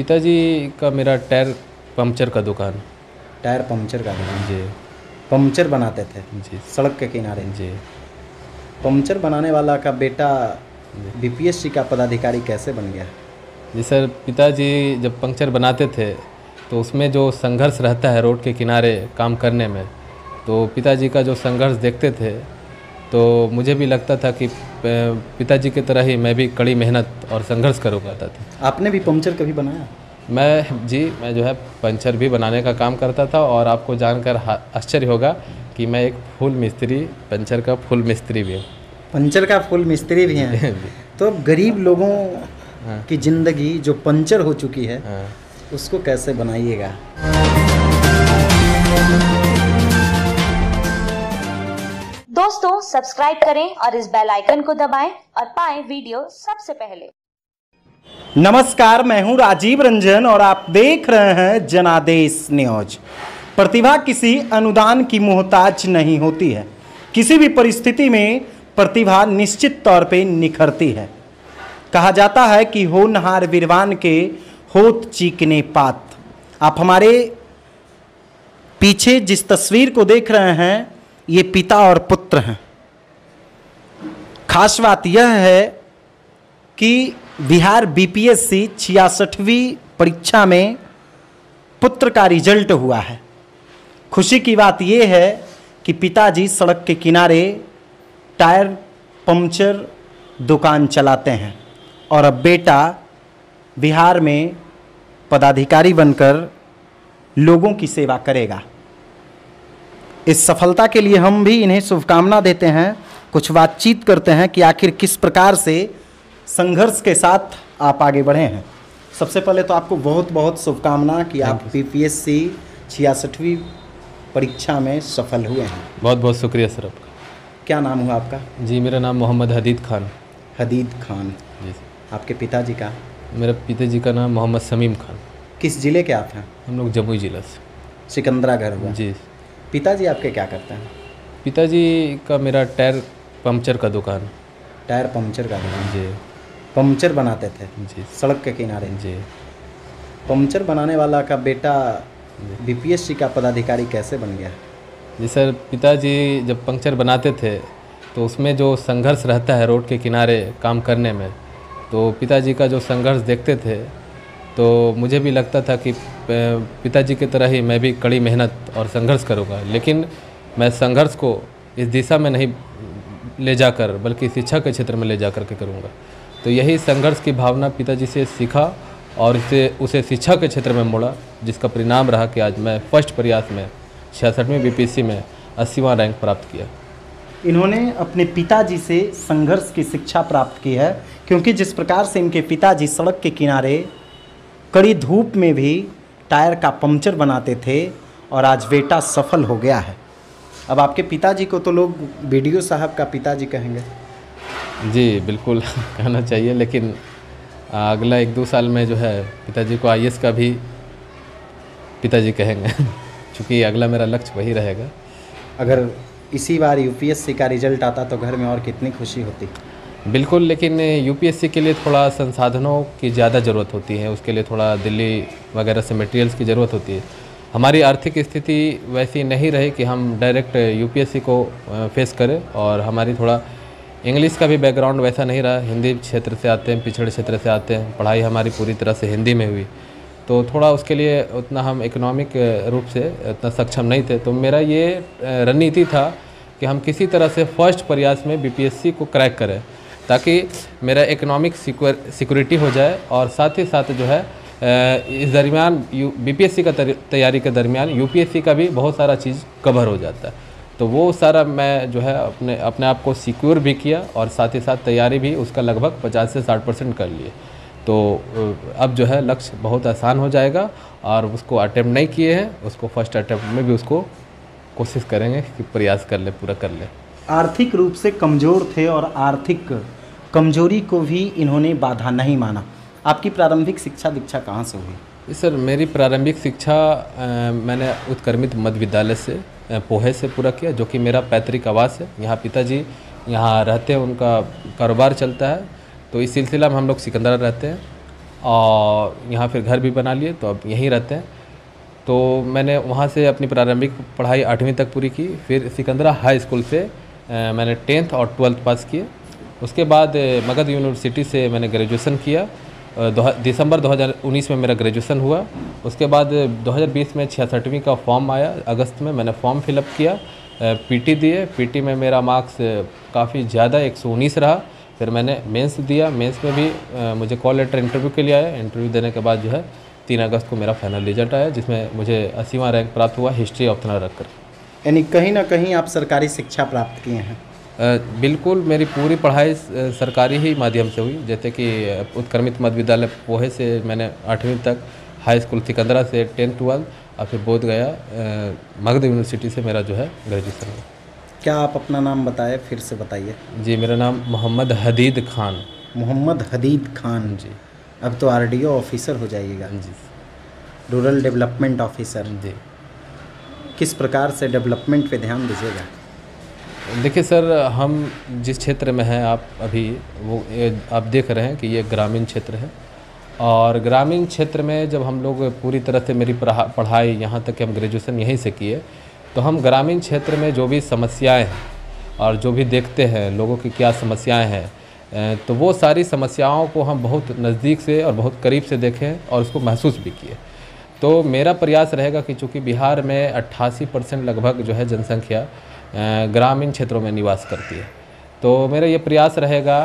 पिताजी का मेरा टायर पंक्चर का दुकान। टायर पंक्चर का दुकान? जी। पंक्चर बनाते थे जी। सड़क के किनारे? जी। पंक्चर बनाने वाला का बेटा बीपीएससी का पदाधिकारी कैसे बन गया? जी सर, पिताजी जब पंक्चर बनाते थे तो उसमें जो संघर्ष रहता है रोड के किनारे काम करने में, तो पिताजी का जो संघर्ष देखते थे तो मुझे भी लगता था कि पिताजी की तरह ही मैं भी कड़ी मेहनत और संघर्ष करूँगा था। आपने भी पंक्चर कभी बनाया? मैं जो है पंचर भी बनाने का काम करता था, और आपको जानकर आश्चर्य होगा कि मैं एक फुल मिस्त्री, पंचर का फुल मिस्त्री भी हूँ। पंचर का फुल मिस्त्री भी हैं? तो अब गरीब लोगों की ज़िंदगी जो पंचर हो चुकी है उसको कैसे बनाइएगा? दोस्तों सब्सक्राइब करें और इस बेल आइकन को दबाएं और पाएं वीडियो सबसे पहले। नमस्कार, मैं हूं राजीव रंजन और आप देख रहे हैं जनादेश न्यूज। प्रतिभा किसी अनुदान की मोहताज नहीं होती है। किसी भी परिस्थिति में प्रतिभा निश्चित तौर पे निखरती है। कहा जाता है कि होनहार वीरवान के होत चीकने पात। आप हमारे पीछे जिस तस्वीर को देख रहे हैं ये पिता और पुत्र हैं। खास बात यह है कि बिहार बीपीएससी 66वीं परीक्षा में पुत्र का रिजल्ट हुआ है। खुशी की बात यह है कि पिताजी सड़क के किनारे टायर पंक्चर दुकान चलाते हैं और अब बेटा बिहार में पदाधिकारी बनकर लोगों की सेवा करेगा। इस सफलता के लिए हम भी इन्हें शुभकामना देते हैं। कुछ बातचीत करते हैं कि आखिर किस प्रकार से संघर्ष के साथ आप आगे बढ़े हैं। सबसे पहले तो आपको बहुत बहुत शुभकामना कि आप बीपीएससी 66वीं परीक्षा में सफल हुए हैं। बहुत बहुत शुक्रिया सर आपका। क्या नाम हुआ आपका? जी, मेरा नाम मोहम्मद हदीद खान। हदीद खान जी सर। आपके पिताजी का? मेरे पिताजी का नाम मोहम्मद शमीम खान। किस ज़िले के आप हैं? हम लोग जमुई जिला से। सिकंदरा घर हुआ? जी। पिताजी आपके क्या करते हैं? पिताजी का मेरा टायर पंक्चर का दुकान। टायर पंक्चर का दुकान? जी। पंक्चर बनाते थे जी। सड़क के किनारे? जी। पंक्चर बनाने वाला का बेटा बीपीएससी का पदाधिकारी कैसे बन गया? जी सर, पिताजी जब पंक्चर बनाते थे तो उसमें जो संघर्ष रहता है रोड के किनारे काम करने में, तो पिताजी का जो संघर्ष देखते थे तो मुझे भी लगता था कि पिताजी की तरह ही मैं भी कड़ी मेहनत और संघर्ष करूँगा, लेकिन मैं संघर्ष को इस दिशा में नहीं ले जाकर बल्कि शिक्षा के क्षेत्र में ले जाकर के करूँगा। तो यही संघर्ष की भावना पिताजी से सीखा और उसे शिक्षा के क्षेत्र में मोड़ा, जिसका परिणाम रहा कि आज मैं फर्स्ट प्रयास में 66वीं बीपीएससी में 80वां रैंक प्राप्त किया। इन्होंने अपने पिताजी से संघर्ष की शिक्षा प्राप्त की है, क्योंकि जिस प्रकार से इनके पिताजी सड़क के किनारे कड़ी धूप में भी टायर का पंक्चर बनाते थे और आज बेटा सफल हो गया है। अब आपके पिताजी को तो लोग बीडीओ साहब का पिताजी कहेंगे। जी बिल्कुल कहना चाहिए, लेकिन अगला 1-2 साल में जो है पिताजी को आईएएस का भी पिताजी कहेंगे क्योंकि अगला मेरा लक्ष्य वही रहेगा। अगर इसी बार यूपीएससी का रिजल्ट आता तो घर में और कितनी खुशी होती। बिल्कुल, लेकिन यूपीएससी के लिए थोड़ा संसाधनों की ज़्यादा ज़रूरत होती है। उसके लिए थोड़ा दिल्ली वगैरह से मटेरियल्स की ज़रूरत होती है। हमारी आर्थिक स्थिति वैसी नहीं रही कि हम डायरेक्ट यूपीएससी को फेस करें, और हमारी थोड़ा इंग्लिश का भी बैकग्राउंड वैसा नहीं रहा। हिंदी क्षेत्र से आते हैं, पिछड़े क्षेत्र से आते हैं, पढ़ाई हमारी पूरी तरह से हिंदी में हुई, तो थोड़ा उसके लिए उतना हम इकोनॉमिक रूप से उतना सक्षम नहीं थे। तो मेरा ये रणनीति था कि हम किसी तरह से फर्स्ट प्रयास में बीपीएससी को क्रैक करें, ताकि मेरा इकोनॉमिक सिक्योरिटी हो जाए, और साथ ही साथ जो है इस दरमियान बीपीएससी का तैयारी के दरमियान यूपीएससी का भी बहुत सारा चीज़ कवर हो जाता है। तो वो सारा मैं जो है अपने आप को सिक्योर भी किया, और साथ ही साथ तैयारी भी उसका लगभग 50 से 60% कर लिए। तो अब जो है लक्ष्य बहुत आसान हो जाएगा, और उसको अटेम्प्ट नहीं किए हैं, उसको फर्स्ट अटेम्प्ट में भी उसको कोशिश करेंगे कि प्रयास कर ले, पूरा कर ले। आर्थिक रूप से कमज़ोर थे और आर्थिक कमजोरी को भी इन्होंने बाधा नहीं माना। आपकी प्रारंभिक शिक्षा दीक्षा कहाँ से हुई? सर, मेरी प्रारंभिक शिक्षा मैंने उत्क्रमित मध्य विद्यालय से पोहे से पूरा किया, जो कि मेरा पैतृक आवास है। यहाँ पिताजी यहाँ रहते हैं, उनका कारोबार चलता है, तो इस सिलसिला में हम लोग सिकंदरा रहते हैं। और यहाँ फिर घर भी बना लिए, तो अब यहीं रहते हैं। तो मैंने वहाँ से अपनी प्रारंभिक पढ़ाई 8वीं तक पूरी की। फिर सिकंदरा हाई स्कूल से मैंने 10th और 12th पास किए। उसके बाद मगध यूनिवर्सिटी से मैंने ग्रेजुएशन किया। दिसंबर 2019 में मेरा ग्रेजुएशन हुआ। उसके बाद 2020 में 66वीं का फॉर्म आया, अगस्त में मैंने फॉर्म फिलअप किया, पीटी दिए। पीटी में मेरा मार्क्स काफ़ी ज़्यादा 119 रहा। फिर मैंने मेंस दिया, मेंस में भी मुझे कॉल लेटर इंटरव्यू के लिए आया। इंटरव्यू देने के बाद जो है 3 अगस्त को मेरा फाइनल रिजल्ट आया, जिसमें मुझे 80वां रैंक प्राप्त हुआ हिस्ट्री ऑप्शनल रखकर। यानी कहीं ना कहीं आप सरकारी शिक्षा प्राप्त किए हैं। बिल्कुल, मेरी पूरी पढ़ाई सरकारी ही माध्यम से हुई। जैसे कि उत्क्रमित मध्य विद्यालय पोहे से मैंने 8वीं तक, हाई स्कूल सिकंदरा से 10th 12th और फिर बोध गया मगध यूनिवर्सिटी से मेरा जो है ग्रेजुएशन हुआ। क्या आप अपना नाम बताएं, फिर से बताइए। जी, मेरा नाम मोहम्मद हदीद खान। मोहम्मद हदीद खान जी। अब तो आरडीओ ऑफिसर हो जाइएगा। जी, रूरल डेवलपमेंट ऑफिसर। जी। किस प्रकार से डेवलपमेंट पे ध्यान दीजिएगा? देखिए सर, हम जिस क्षेत्र में हैं आप अभी, वो आप देख रहे हैं कि ये ग्रामीण क्षेत्र है। और ग्रामीण क्षेत्र में जब हम लोग पूरी तरह से मेरी पढ़ाई यहाँ तक कि हम ग्रेजुएशन यहीं से किए, तो हम ग्रामीण क्षेत्र में जो भी समस्याएं हैं और जो भी देखते हैं लोगों की क्या समस्याएं हैं, तो वो सारी समस्याओं को हम बहुत नज़दीक से और बहुत करीब से देखें और उसको महसूस भी किए। तो मेरा प्रयास रहेगा कि चूँकि बिहार में 88% लगभग जो है जनसंख्या ग्रामीण क्षेत्रों में निवास करती है, तो मेरा ये प्रयास रहेगा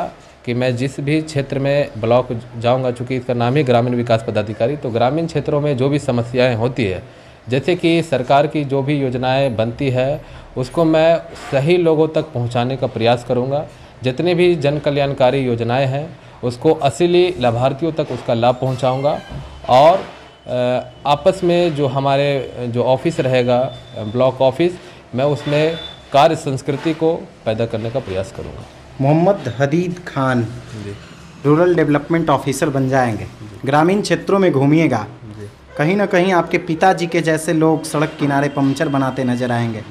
कि मैं जिस भी क्षेत्र में ब्लॉक जाऊंगा, चूँकि इसका नाम ही ग्रामीण विकास पदाधिकारी, तो ग्रामीण क्षेत्रों में जो भी समस्याएं होती है, जैसे कि सरकार की जो भी योजनाएं बनती है, उसको मैं सही लोगों तक पहुंचाने का प्रयास करूंगा। जितने भी जन कल्याणकारी योजनाएं हैं, उसको असली लाभार्थियों तक उसका लाभ पहुंचाऊंगा। और आपस में जो हमारे जो ऑफिस रहेगा, ब्लॉक ऑफिस, मैं उसमें कार्य संस्कृति को पैदा करने का प्रयास करूंगा। Mohammad Hadeed Khan rural development officer बन जाएंगे, ग्रामीण क्षेत्रों में घूमिएगा, कहीं ना कहीं आपके पिताजी के जैसे लोग सड़क किनारे पंचर बनाते नजर आएंगे,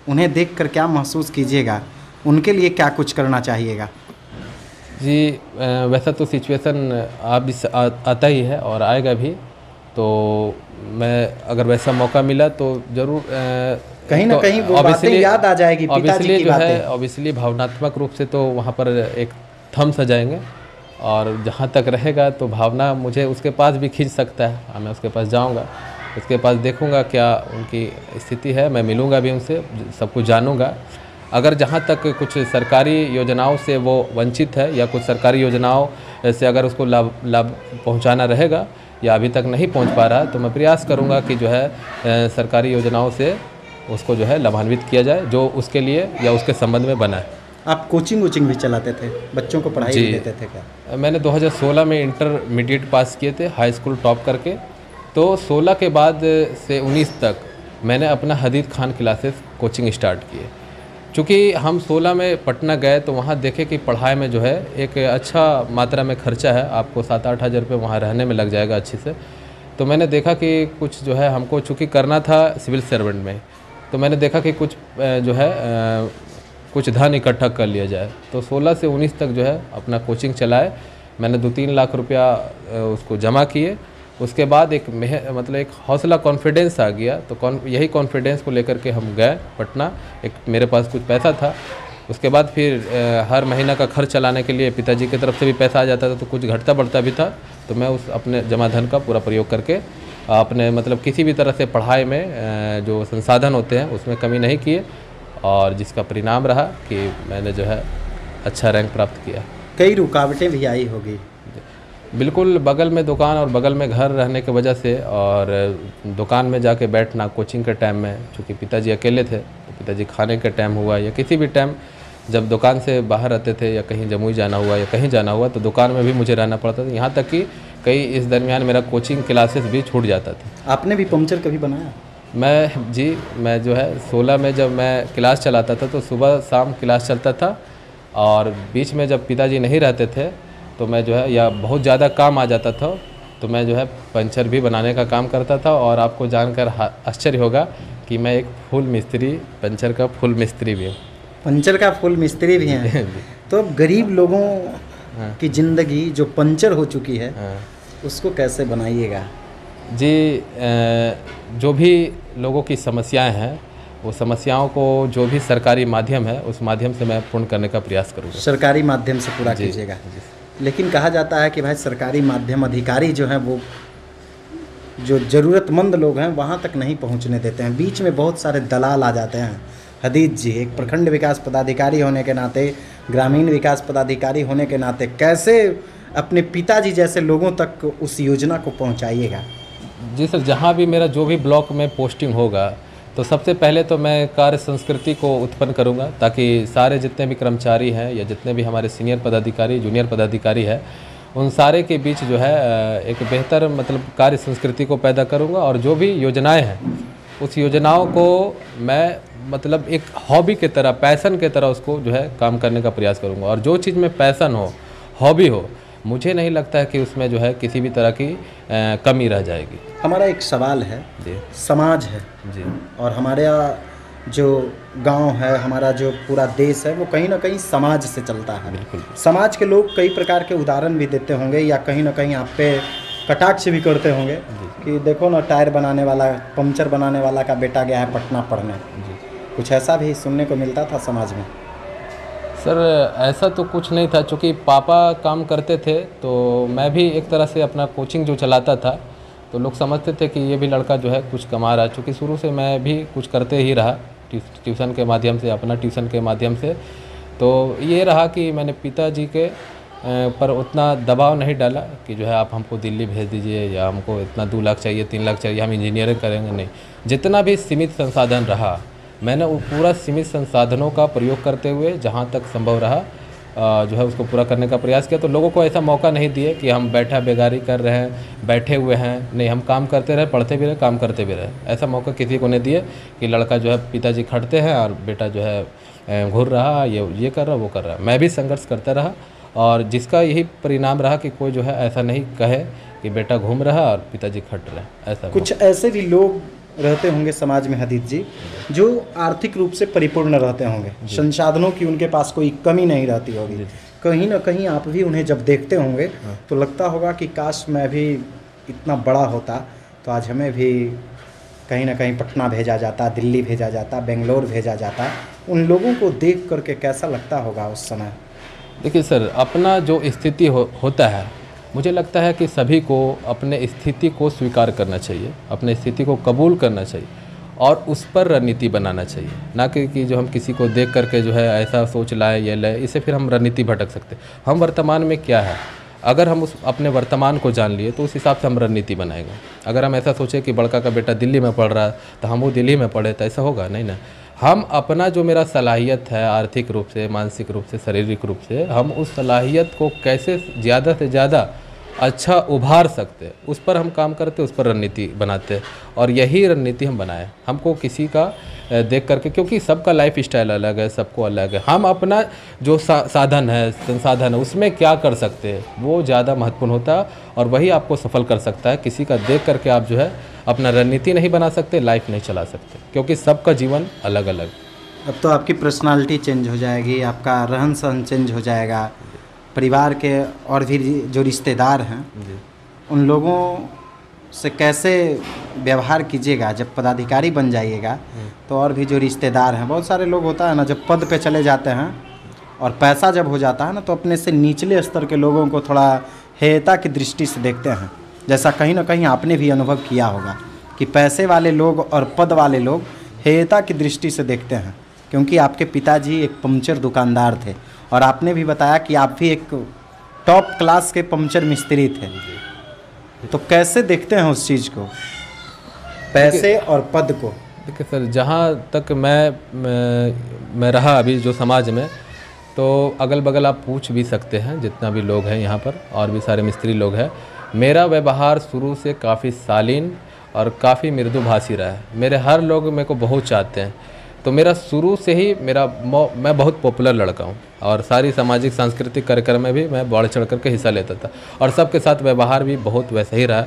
उन्हें देखकर क्या महसूस कीजिएगा, उनके लिए क्या कुछ करना चाहिएगा? जी, वैसा तो सिचुएशन आता ही है और आएगा भी, तो मैं अगर वैसा मौका मिला तो ज़रूर कहीं ना कहीं वो बातें याद आ जाएगी, पिताजी की बातें। ऑब्वियसली भावनात्मक रूप से तो वहाँ पर एक थम सजाएंगे, और जहाँ तक रहेगा तो भावना मुझे उसके पास भी खींच सकता है। मैं उसके पास जाऊँगा, उसके पास देखूँगा क्या उनकी स्थिति है, मैं मिलूँगा भी उनसे, सब कुछ जानूँगा। अगर जहाँ तक कुछ सरकारी योजनाओं से वो वंचित है या कुछ सरकारी योजनाओं से अगर उसको लाभ पहुँचाना रहेगा या अभी तक नहीं पहुँच पा रहा, तो मैं प्रयास करूँगा कि जो है सरकारी योजनाओं से उसको जो है लाभान्वित किया जाए, जो उसके लिए या उसके संबंध में बना है। आप कोचिंग भी चलाते थे, बच्चों को पढ़ाई भी देते थे क्या? मैंने 2016 में इंटरमीडिएट पास किए थे, हाई स्कूल टॉप करके। तो 16 के बाद से 19 तक मैंने अपना हदीद खान क्लासेस कोचिंग स्टार्ट किए। चूँकि हम 16 में पटना गए तो वहाँ देखे कि पढ़ाई में जो है एक अच्छा मात्रा में खर्चा है, आपको 7-8 हज़ार रुपये वहाँ रहने में लग जाएगा अच्छे से। तो मैंने देखा कि कुछ जो है हमको चूँकि करना था सिविल सर्वेंट में, तो मैंने देखा कि कुछ जो है कुछ धन इकट्ठा कर लिया जाए। तो 16 से 19 तक जो है अपना कोचिंग चलाए। मैंने 2-3 लाख रुपया उसको जमा किए। उसके बाद एक हौसला, कॉन्फिडेंस आ गया। तो यही कॉन्फिडेंस को लेकर के हम गए पटना। एक मेरे पास कुछ पैसा था। उसके बाद फिर हर महीना का खर्च चलाने के लिए पिताजी की तरफ से भी पैसा आ जाता था, तो कुछ घटता बढ़ता भी था। तो मैं उस अपने जमा धन का पूरा प्रयोग करके अपने किसी भी तरह से पढ़ाई में जो संसाधन होते हैं उसमें कमी नहीं किए, और जिसका परिणाम रहा कि मैंने जो है अच्छा रैंक प्राप्त किया। कई रुकावटें भी आई होगी? बिल्कुल, बगल में दुकान और बगल में घर रहने की वजह से, और दुकान में जाके बैठना कोचिंग के टाइम में, चूँकि पिताजी अकेले थे, तो पिताजी खाने के टाइम हुआ या किसी भी टाइम जब दुकान से बाहर रहते थे या कहीं जमुई जाना हुआ या कहीं जाना हुआ, तो दुकान में भी मुझे रहना पड़ता था। यहाँ तक कि कई इस दरमियान मेरा कोचिंग क्लासेस भी छूट जाता था। आपने भी पंचर कभी बनाया? मैं जो है 16 में जब मैं क्लास चलाता था तो सुबह शाम क्लास चलता था, और बीच में जब पिताजी नहीं रहते थे तो मैं जो है या बहुत ज़्यादा काम आ जाता था तो मैं जो है पंचर भी बनाने का काम करता था। और आपको जानकर आश्चर्य होगा कि मैं एक फुल मिस्त्री, पंचर का फुल मिस्त्री भी हूँ। पंचर का फुल मिस्त्री भी हैं। तो गरीब लोगों की ज़िंदगी जो पंचर हो चुकी है, उसको कैसे बनाइएगा? जी, जो भी लोगों की समस्याएं हैं, वो समस्याओं को जो भी सरकारी माध्यम है उस माध्यम से मैं पूर्ण करने का प्रयास करूँगा। सरकारी माध्यम से पूरा जी, कीजिएगा। जी। लेकिन कहा जाता है कि भाई सरकारी माध्यम अधिकारी जो हैं वो जो ज़रूरतमंद लोग हैं वहाँ तक नहीं पहुँचने देते हैं, बीच में बहुत सारे दलाल आ जाते हैं। हदीद जी, एक प्रखंड विकास पदाधिकारी होने के नाते, ग्रामीण विकास पदाधिकारी होने के नाते, कैसे अपने पिताजी जैसे लोगों तक उस योजना को पहुँचाइएगा? जी सर, जहाँ भी मेरा जो भी ब्लॉक में पोस्टिंग होगा तो सबसे पहले तो मैं कार्य संस्कृति को उत्पन्न करूँगा, ताकि सारे जितने भी कर्मचारी हैं या जितने भी हमारे सीनियर पदाधिकारी, जूनियर पदाधिकारी हैं, उन सारे के बीच जो है एक बेहतर मतलब कार्य संस्कृति को पैदा करूँगा। और जो भी योजनाएं हैं उस योजनाओं को मैं मतलब एक हॉबी की तरह, पैसन की तरह उसको जो है काम करने का प्रयास करूँगा। और जो चीज़ में पैसन हो, हॉबी हो, मुझे नहीं लगता है कि उसमें जो है किसी भी तरह की कमी रह जाएगी। हमारा एक सवाल है जी समाज है जी और हमारे जो गांव है, हमारा जो पूरा देश है, वो कहीं ना कहीं समाज से चलता है। बिल्कुल। समाज के लोग कई प्रकार के उदाहरण भी देते होंगे या कहीं ना कहीं आप पे कटाक्ष भी करते होंगे कि देखो ना, टायर बनाने वाला, पंचर बनाने वाला का बेटा गया है पटना पढ़ने। जी कुछ ऐसा भी सुनने को मिलता था समाज में? सर, ऐसा तो कुछ नहीं था, चूँकि पापा काम करते थे तो मैं भी एक तरह से अपना कोचिंग जो चलाता था तो लोग समझते थे कि ये भी लड़का जो है कुछ कमा रहा है। चूँकि शुरू से मैं भी कुछ करते ही रहा, ट्यूशन के माध्यम से, अपना ट्यूशन के माध्यम से। तो ये रहा कि मैंने पिताजी के पर उतना दबाव नहीं डाला कि जो है आप हमको दिल्ली भेज दीजिए या हमको इतना 2 लाख चाहिए, 3 लाख चाहिए, हम इंजीनियरिंग करेंगे, नहीं। जितना भी सीमित संसाधन रहा, मैंने वो पूरा सीमित संसाधनों का प्रयोग करते हुए जहाँ तक संभव रहा जो है उसको पूरा करने का प्रयास किया। तो लोगों को ऐसा मौका नहीं दिए कि हम बैठा बेगारी कर रहे हैं, बैठे हुए हैं, नहीं, हम काम करते रहे, पढ़ते भी रहे, काम करते भी रहे। ऐसा मौका किसी को नहीं दिए कि लड़का जो है पिताजी खटते हैं और बेटा जो है घूर रहा, ये कर रहा, वो कर रहा। मैं भी संघर्ष करता रहा और जिसका यही परिणाम रहा कि कोई जो है ऐसा नहीं कहे कि बेटा घूम रहा और पिताजी खट रहे। ऐसा कुछ ऐसे भी लोग रहते होंगे समाज में हदीद जी, जो आर्थिक रूप से परिपूर्ण रहते होंगे, संसाधनों की उनके पास कोई कमी नहीं रहती होगी। कहीं ना कहीं आप भी उन्हें जब देखते होंगे तो लगता होगा कि काश मैं भी इतना बड़ा होता तो आज हमें भी कहीं ना कहीं पटना भेजा जाता, दिल्ली भेजा जाता, बेंगलोर भेजा जाता। उन लोगों को देख करके कैसा लगता होगा उस समय? देखिए सर, अपना जो स्थिति होता है, मुझे लगता है कि सभी को अपने स्थिति को स्वीकार करना चाहिए, अपने स्थिति को कबूल करना चाहिए और उस पर रणनीति बनाना चाहिए। ना कि जो हम किसी को देख करके जो है ऐसा सोच लाए, ये लाए, इससे फिर हम रणनीति भटक सकते। हम वर्तमान में क्या है, अगर हम उस अपने वर्तमान को जान लिए तो उस हिसाब से हम रणनीति बनाएंगे। अगर हम ऐसा सोचें कि बड़का का बेटा दिल्ली में पढ़ रहा है तो हम वो दिल्ली में पढ़े, तो ऐसा होगा नहीं ना। हम अपना जो मेरा सलाहियत है, आर्थिक रूप से, मानसिक रूप से, शारीरिक रूप से, हम उस सलाहियत को कैसे ज़्यादा से ज़्यादा अच्छा उभार सकते, उस पर हम काम करते, उस पर रणनीति बनाते। और यही रणनीति हम बनाए। हमको किसी का देख करके, क्योंकि सबका लाइफ स्टाइल अलग है, सबको अलग है, हम अपना जो साधन है, संसाधन है, उसमें क्या कर सकते हैं वो ज़्यादा महत्वपूर्ण होता है और वही आपको सफल कर सकता है। किसी का देख करके आप जो है अपना रणनीति नहीं बना सकते, लाइफ नहीं चला सकते, क्योंकि सबका जीवन अलग अलग। अब तो आपकी पर्सनालिटी चेंज हो जाएगी, आपका रहन सहन चेंज हो जाएगा, परिवार के और भी जो रिश्तेदार हैं उन लोगों से कैसे व्यवहार कीजिएगा? जब पदाधिकारी बन जाइएगा तो और भी जो रिश्तेदार हैं, बहुत सारे लोग होता है ना, जब पद पे चले जाते हैं और पैसा जब हो जाता है ना तो अपने से निचले स्तर के लोगों को थोड़ा हेयता की दृष्टि से देखते हैं। जैसा कहीं ना कहीं आपने भी अनुभव किया होगा कि पैसे वाले लोग और पद वाले लोग हेयता की दृष्टि से देखते हैं, क्योंकि आपके पिताजी एक पंचर दुकानदार थे और आपने भी बताया कि आप भी एक टॉप क्लास के पंचर मिस्त्री थे। तो कैसे देखते हैं उस चीज़ को, पैसे और पद को? देखिए सर, जहाँ तक मैं रहा अभी जो समाज में, तो अगल बगल आप पूछ भी सकते हैं, जितना भी लोग हैं यहाँ पर और भी सारे मिस्त्री लोग हैं, मेरा व्यवहार शुरू से काफ़ी शालीन और काफ़ी मृदुभाषी रहा है। मेरे हर लोग मेरे को बहुत चाहते हैं। तो मेरा शुरू से ही मैं बहुत पॉपुलर लड़का हूँ और सारी सामाजिक सांस्कृतिक कार्यक्रम में भी मैं बढ़ चढ़ करके हिस्सा लेता था और सबके साथ व्यवहार भी बहुत वैसा ही रहा।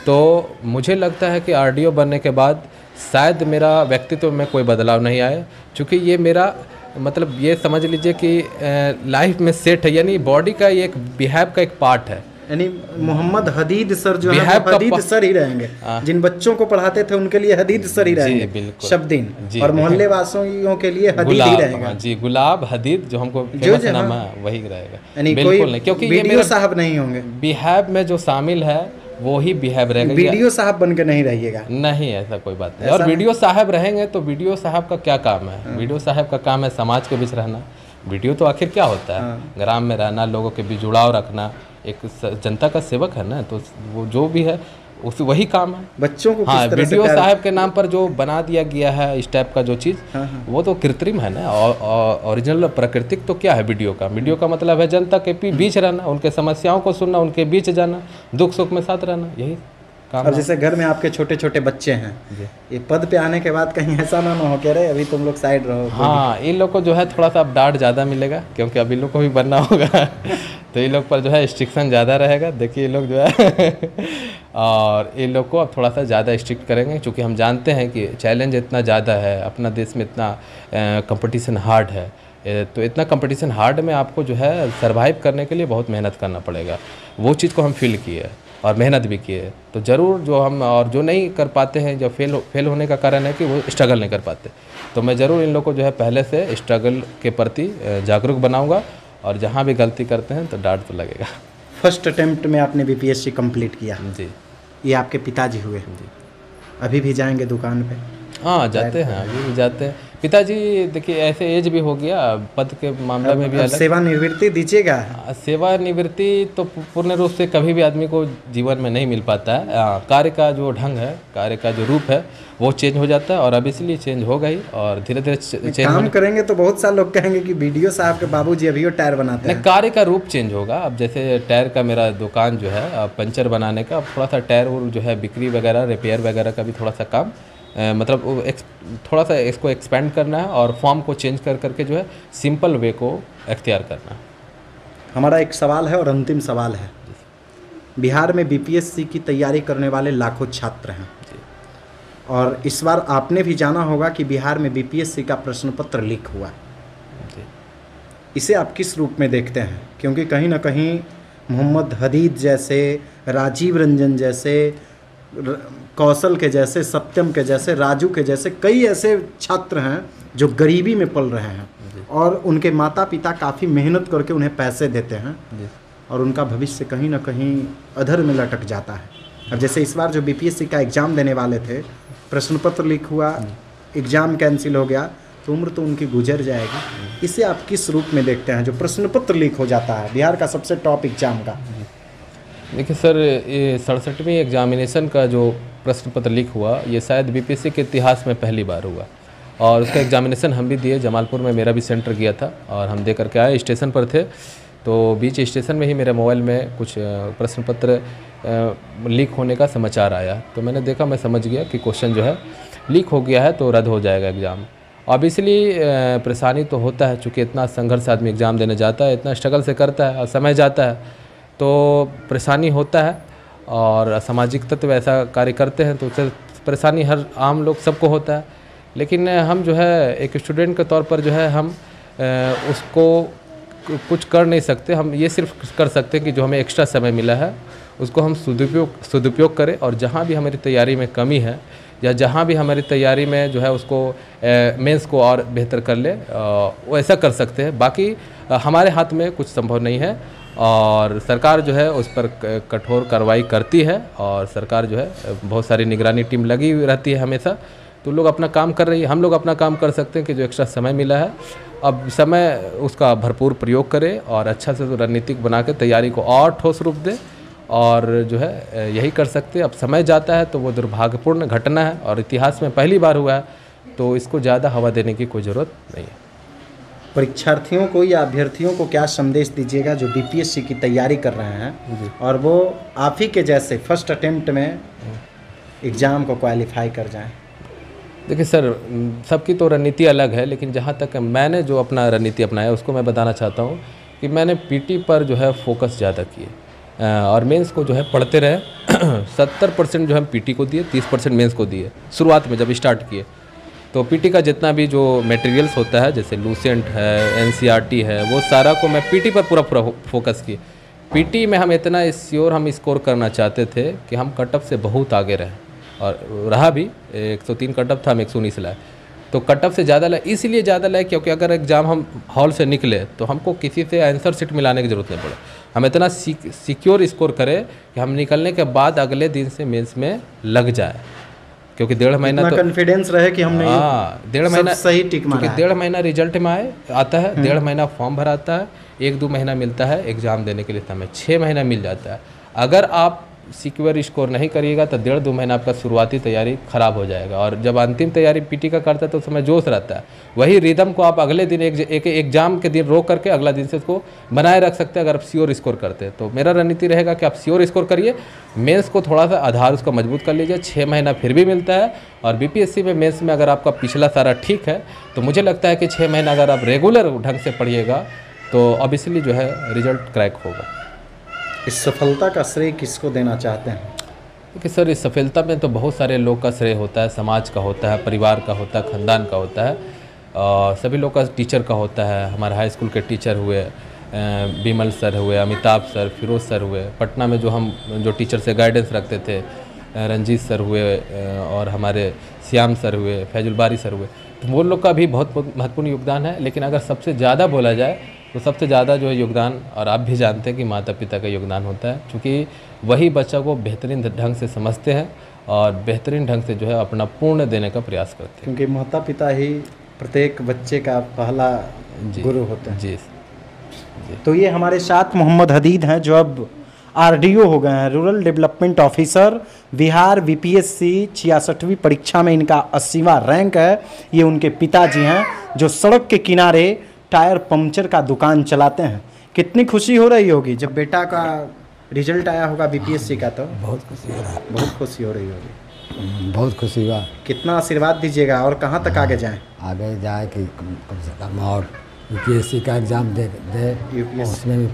तो मुझे लगता है कि आरडीओ बनने के बाद शायद मेरा व्यक्तित्व में कोई बदलाव नहीं आया, क्योंकि ये मेरा मतलब ये समझ लीजिए कि लाइफ में सेट है, यानी बॉडी का ये एक बिहेव का एक पार्ट है। यानी मोहम्मद हदीद सर जो है बिहाब वो का हदीद सर ही रहेंगे। जिन बच्चों को पढ़ाते थे उनके लिए हदीद सर ही रहेंगे बिल्कुल। शब्दीन, जी, और मोहल्ले वासियों के लिए हदीद ही गुलाब, रहेगा। हाँ जी, गुलाब हदीद जो हमको जो फेमस नाम है वही रहेगा। यानी बिल्कुल कोई नहीं, क्योंकि ये वीडियो मेरा साहब नहीं होंगे, बिहाब में जो शामिल है वो ही बिहाब रहेगा। वीडियो साहब बन के नहीं रहिएगा। नहीं, ऐसा कोई बात नहीं। और वीडियो साहब रहेंगे तो वीडियो साहब का क्या काम है? वीडियो साहब का काम है समाज के बीच रहना। वीडियो तो आखिर क्या होता है? ग्राम में रहना, लोगों के बीच जुड़ाव रखना, एक जनता का सेवक है ना, तो वो जो भी है उस वही काम है। बच्चों को हाँ, किस तरह से वीडियो साहब के नाम पर जो बना दिया गया है इस टाइप का जो चीज़, वो तो कृत्रिम है ना। ओरिजिनल प्राकृतिक तो क्या है वीडियो का? वीडियो का मतलब है जनता के बीच रहना, उनके समस्याओं को सुनना, उनके बीच जाना, दुख सुख में साथ रहना, यही काम। अब जैसे घर में आपके छोटे छोटे बच्चे हैं, ये पद पे आने के बाद कहीं ऐसा ना हो कह रहे अभी तुम लोग साइड रहो। हाँ, इन लोग को जो है थोड़ा सा डांट ज़्यादा मिलेगा, क्योंकि अब इन लोग को भी बनना होगा तो इन लोग पर जो है स्ट्रिक्शन ज़्यादा रहेगा। देखिए ये लोग जो है और इन लोग को अब थोड़ा सा ज़्यादा स्ट्रिक्ट करेंगे, क्योंकि हम जानते हैं कि चैलेंज इतना ज़्यादा है, अपना देश में इतना कंपटीशन हार्ड है। तो इतना कंपटीशन हार्ड में आपको जो है सरवाइव करने के लिए बहुत मेहनत करना पड़ेगा। वो चीज़ को हम फील किए और मेहनत भी किए, तो ज़रूर जो हम और जो नहीं कर पाते हैं, जो फेल होने का कारण है कि वो स्ट्रगल नहीं कर पाते, तो मैं ज़रूर इन लोग को जो है पहले से स्ट्रगल के प्रति जागरूक बनाऊंगा, और जहाँ भी गलती करते हैं तो डांट तो लगेगा। फर्स्ट अटेम्प्ट में आपने बीपीएससी कंप्लीट किया जी, ये आपके पिताजी हुए। जी, अभी भी जाएंगे दुकान पे? हाँ जाते हैं, अभी भी जाते हैं। पिताजी देखिए ऐसे एज भी हो गया, पद के मामले में भी अलग। सेवानिवृत्ति दीजिएगा? सेवानिवृत्ति तो पूर्ण रूप से कभी भी आदमी को जीवन में नहीं मिल पाता है। कार्य का जो ढंग है, कार्य का जो रूप है वो चेंज हो जाता है, और अब इसलिए चेंज होगा ही, और धीरे धीरे चेंज काम करेंगे तो बहुत सारे लोग कहेंगे कि वीडियो साहब के बाबूजी अभी वो टायर बनाते हैं। कार्य का रूप चेंज होगा। अब जैसे टायर का मेरा दुकान जो है पंचर बनाने का, अब थोड़ा सा टायर जो है बिक्री वगैरह, रिपेयर वगैरह का भी थोड़ा सा काम, मतलब थोड़ा सा इसको एक्सपेंड करना है, और फॉर्म को चेंज कर करके जो है सिंपल वे को अख्तियार करना है। हमारा एक सवाल है और अंतिम सवाल है। बिहार में बीपीएससी की तैयारी करने वाले लाखों छात्र हैं, और इस बार आपने भी जाना होगा कि बिहार में बीपीएससी का प्रश्न पत्र लीक हुआ। इसे आप किस रूप में देखते हैं? क्योंकि कहीं ना कहीं मोहम्मद हदीद जैसे, राजीव रंजन जैसे, कौशल के जैसे, सत्यम के जैसे, राजू के जैसे कई ऐसे छात्र हैं जो गरीबी में पल रहे हैं, और उनके माता पिता काफ़ी मेहनत करके उन्हें पैसे देते हैं, और उनका भविष्य कहीं ना कहीं अधर में लटक जाता है। अब जैसे इस बार जो बीपीएससी का एग्ज़ाम देने वाले थे, प्रश्न पत्र लीक हुआ, एग्ज़ाम कैंसिल हो गया, तो उम्र तो उनकी गुजर जाएगी। इसे आप किस रूप में देखते हैं जो प्रश्न पत्र लीक हो जाता है बिहार का सबसे टॉप एग्ज़ाम का? देखिए सर, ये 67वीं एग्जामिनेशन का जो प्रश्न पत्र लीक हुआ, ये शायद बीपीएससी के इतिहास में पहली बार हुआ, और उसका एग्जामिनेशन हम भी दिए। जमालपुर में मेरा भी सेंटर गया था, और हम दे करके आए, स्टेशन पर थे, तो बीच स्टेशन में ही मेरे मोबाइल में कुछ प्रश्न पत्र लीक होने का समाचार आया। तो मैंने देखा, मैं समझ गया कि क्वेश्चन जो है लीक हो गया है, तो रद्द हो जाएगा एग्ज़ाम। अब इसलिए परेशानी तो होता है, चूँकि इतना संघर्ष आदमी एग्ज़ाम देने जाता है, इतना स्ट्रगल से करता है, और समय जाता है, तो परेशानी होता है। और असामाजिक तत्व ऐसा कार्य करते हैं, तो उससे परेशानी हर आम लोग सबको होता है। लेकिन हम जो है एक स्टूडेंट के तौर पर जो है हम उसको कुछ कर नहीं सकते। हम ये सिर्फ कर सकते हैं कि जो हमें एक्स्ट्रा समय मिला है उसको हम सदुपयोग करें, और जहाँ भी हमारी तैयारी में कमी है, या जहाँ भी हमारी तैयारी में जो है उसको मेंस को और बेहतर कर ले, वो ऐसा कर सकते हैं। बाकी हमारे हाथ में कुछ संभव नहीं है, और सरकार जो है उस पर कठोर कार्रवाई करती है, और सरकार जो है बहुत सारी निगरानी टीम लगी हुई रहती है हमेशा। तो लोग अपना काम कर रही है, हम लोग अपना काम कर सकते हैं कि जो एक्स्ट्रा समय मिला है, अब समय उसका भरपूर प्रयोग करें, और अच्छा से रणनीतिक बना के तैयारी को और ठोस रूप दें, और जो है यही कर सकते हैं। अब समय जाता है तो वो दुर्भाग्यपूर्ण घटना है, और इतिहास में पहली बार हुआ है, तो इसको ज़्यादा हवा देने की कोई ज़रूरत नहीं है। परीक्षार्थियों को या अभ्यर्थियों को क्या संदेश दीजिएगा जो बीपीएससी की तैयारी कर रहे हैं, और वो आप ही के जैसे फर्स्ट अटेम्प्ट में एग्ज़ाम को क्वालिफाई कर जाएं? देखिए सर, सबकी तो रणनीति अलग है, लेकिन जहाँ तक मैंने जो अपना रणनीति अपनाया उसको मैं बताना चाहता हूँ कि मैंने पीटी पर जो है फोकस ज़्यादा किए, और मेंस को जो है पढ़ते रहे। 70% जो हम पीटी को दिए, 30% मेंस को दिए शुरुआत में जब स्टार्ट किए। तो पीटी का जितना भी जो मटेरियल्स होता है, जैसे लूसेंट है, एनसीईआरटी है, वो सारा को मैं पीटी पर पूरा फोकस किए। पीटी में हम इतना श्योर हम स्कोर करना चाहते थे कि हम कट ऑफ से बहुत आगे रहे, और रहा भी 103 कट ऑफ था, हम 119 लाए। तो कट ऑफ से ज़्यादा लाए, इसलिए ज़्यादा लाए क्योंकि अगर एग्ज़ाम हम हॉल से निकले तो हमको किसी से आंसर शीट मिलाने की ज़रूरत नहीं पड़े। हम इतना सिक्योर स्कोर करें कि हम निकलने के बाद अगले दिन से मेंस में लग जाए, क्योंकि 1.5 महीना तो कॉन्फिडेंस रहे कि हमने 1.5 महीना सही टिक मारा, क्योंकि 1.5 महीना रिजल्ट में आता है, 1.5 महीना फॉर्म भराता है, 1-2 महीना मिलता है एग्ज़ाम देने के लिए समय, 6 महीना मिल जाता है। अगर आप सिक्योर स्कोर नहीं करिएगा तो 1.5-2 महीना आपका शुरुआती तैयारी खराब हो जाएगा, और जब अंतिम तैयारी पीटी का करता है तो उस समय जोश रहता है। वही रिदम को आप अगले दिन एक एग्जाम के दिन रोक करके अगला दिन से उसको बनाए रख सकते हैं अगर आप श्योर स्कोर करते हैं। तो मेरा रणनीति रहेगा कि आप श्योर स्कोर करिए, मेंस को थोड़ा सा आधार उसका मजबूत कर लीजिए, 6 महीना फिर भी मिलता है। और बीपीएससी में मेंस में अगर आपका पिछला सारा ठीक है तो मुझे लगता है कि 6 महीना अगर आप रेगुलर ढंग से पढ़िएगा तो ऑब्वियसली जो है रिजल्ट क्रैक होगा। इस सफलता का श्रेय किसको देना चाहते हैं? क्योंकि सर इस सफलता में तो बहुत सारे लोग का श्रेय होता है, समाज का होता है, परिवार का होता है, ख़ानदान का होता है, और सभी लोग का, टीचर का होता है। हमारे हाई स्कूल के टीचर हुए, बिमल सर हुए, अमिताभ सर, फिरोज सर हुए, पटना में जो टीचर से गाइडेंस रखते थे, रंजीत सर हुए, और हमारे श्याम सर हुए, फैजुल बारी सर हुए, तो वो लोग का भी बहुत महत्वपूर्ण योगदान है। लेकिन अगर सबसे ज़्यादा बोला जाए तो सबसे ज़्यादा जो है योगदान, और आप भी जानते हैं कि माता पिता का योगदान होता है, क्योंकि वही बच्चा को बेहतरीन ढंग से समझते हैं और बेहतरीन ढंग से जो है अपना पूर्ण देने का प्रयास करते हैं। क्योंकि माता पिता ही प्रत्येक बच्चे का पहला गुरु होते हैं। जी। तो ये हमारे साथ मोहम्मद हदीद हैं, जो अब आरडीओ हो गए हैं, rural development officer. Bihar BPSC 66वीं परीक्षा में इनका 80वां रैंक है। ये उनके पिताजी हैं, जो सड़क के किनारे टायर पंक्चर का दुकान चलाते हैं। कितनी खुशी हो रही होगी जब बेटा का रिजल्ट आया होगा बीपीएससी का? तो बहुत खुशी हो रहा है, बहुत खुशी हो रही होगी। बहुत खुशी हुआ। कितना आशीर्वाद दीजिएगा और कहाँ तक आगे जाएं? आगे जाए कि कम से कम और यूपीएससी का एग्ज़ाम दे यूपीएससी उसमें भी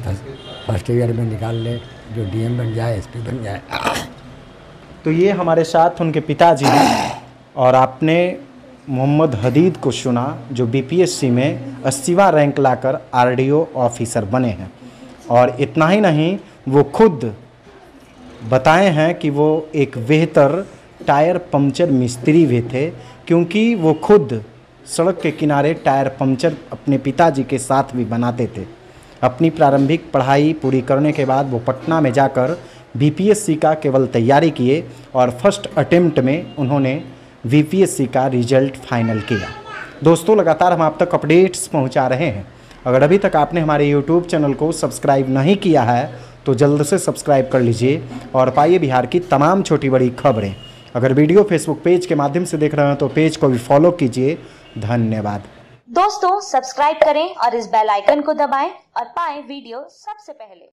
फर्स्ट ईयर में निकाल ले, जो डीएम बन जाए, एसपी बन जाए। तो ये हमारे साथ उनके पिताजी हैं, और आपने मोहम्मद हदीद को सुना, जो बीपीएससी में 80वां रैंक लाकर आरडीओ ऑफिसर बने हैं। और इतना ही नहीं, वो खुद बताए हैं कि वो एक बेहतर टायर पंक्चर मिस्त्री भी थे, क्योंकि वो खुद सड़क के किनारे टायर पंक्चर अपने पिताजी के साथ भी बनाते थे। अपनी प्रारंभिक पढ़ाई पूरी करने के बाद वो पटना में जाकर बीपीएससी का केवल तैयारी किए, और फर्स्ट अटेम्प्ट में उन्होंने बीपीएससी का रिजल्ट फाइनल किया। दोस्तों, लगातार हम आप तक अपडेट्स पहुंचा रहे हैं। अगर अभी तक आपने हमारे यूट्यूब चैनल को सब्सक्राइब नहीं किया है तो जल्द से सब्सक्राइब कर लीजिए और पाइए बिहार की तमाम छोटी बड़ी खबरें। अगर वीडियो फेसबुक पेज के माध्यम से देख रहे हैं तो पेज को भी फॉलो कीजिए। धन्यवाद। दोस्तों, सब्सक्राइब करें और इस बेल आइकन को दबाएं और पाएं वीडियो सबसे पहले।